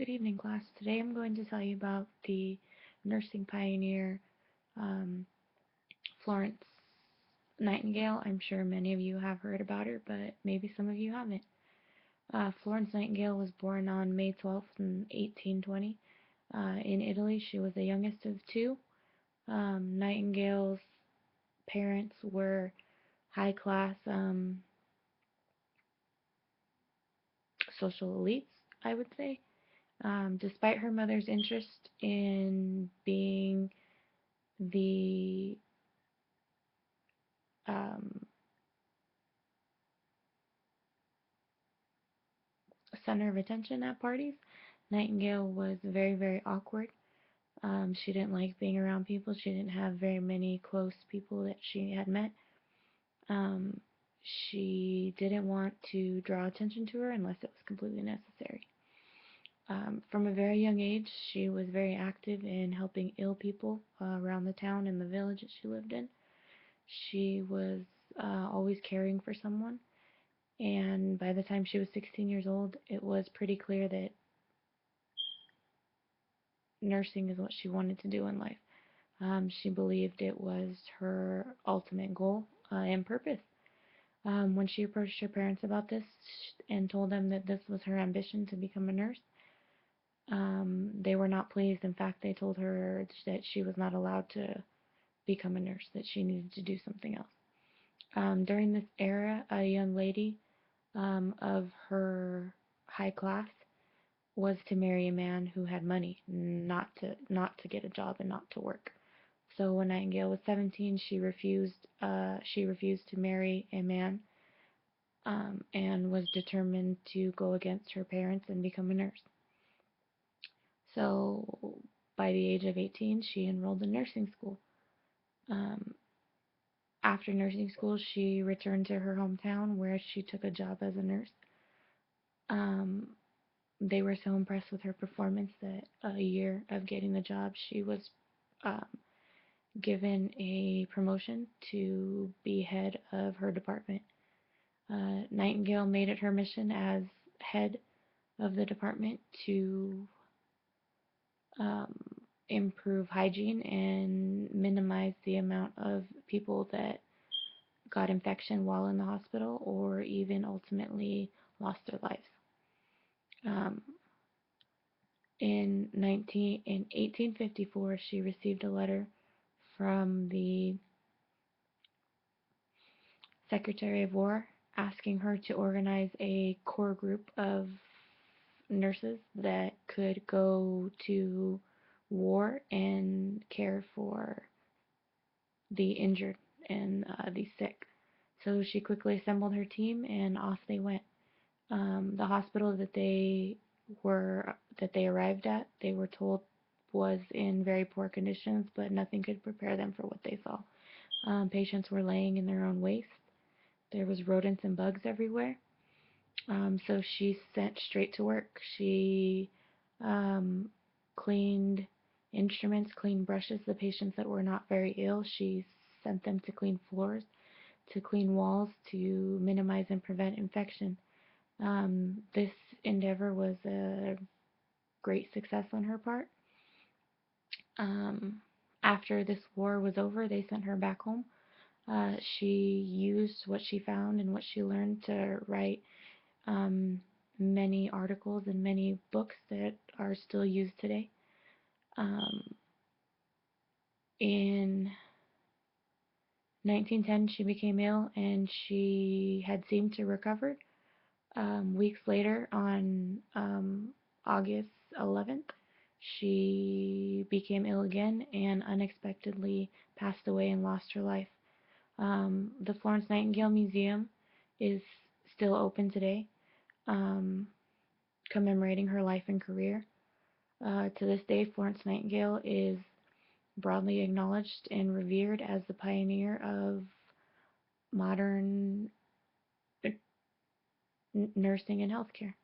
Good evening, class. Today I'm going to tell you about the nursing pioneer, um, Florence Nightingale. I'm sure many of you have heard about her, but maybe some of you haven't. Florence Nightingale was born on May 12th, in 1820 in Italy. She was the youngest of two. Nightingale's parents were high class social elites, I would say. Despite her mother's interest in being the um, center of attention at parties, Nightingale was very, very awkward. She didn't like being around people. She didn't have very many close people that she had met. Um, she didn't want to draw attention to her unless it was completely necessary. From a very young age, she was very active in helping ill people around the town and the village that she lived in. She was always caring for someone, and by the time she was 16 years old, it was pretty clear that nursing is what she wanted to do in life. She believed it was her ultimate goal and purpose. When she approached her parents about this and told them that this was her ambition to become a nurse, they were not pleased. In fact, they told her that she was not allowed to become a nurse, that she needed to do something else. During this era, a young lady of her high class was to marry a man who had money, not to get a job and not to work. So when Nightingale was 17, she refused to marry a man, and was determined to go against her parents and become a nurse. So by the age of 18, she enrolled in nursing school. Um, After nursing school, she returned to her hometown where she took a job as a nurse. Um, they were so impressed with her performance that a year of getting the job, she was um, given a promotion to be head of her department. Nightingale made it her mission as head of the department to um, improve hygiene and minimize the amount of people that got infection while in the hospital or even ultimately lost their lives. Um, in 1854, she received a letter from the Secretary of War asking her to organize a core group of nurses that could go to war and care for the injured and the sick. So she quickly assembled her team and off they went. The hospital that they arrived at, they were told was in very poor conditions, but nothing could prepare them for what they saw. Patients were laying in their own waste. There was rodents and bugs everywhere. So she sent straight to work. She um, cleaned instruments, cleaned brushes. The patients that were not very ill, she sent them to clean floors, to clean walls, to minimize and prevent infection. This endeavor was a great success on her part. Um, After this war was over, they sent her back home. She used what she found and what she learned to write um, many articles and many books that are still used today. Um, in 1910, she became ill and she had seemed to recover. Weeks later, on August 11th, she became ill again and unexpectedly passed away and lost her life. The Florence Nightingale Museum is still open today, um, commemorating her life and career. To this day, Florence Nightingale is broadly acknowledged and revered as the pioneer of modern nursing and healthcare.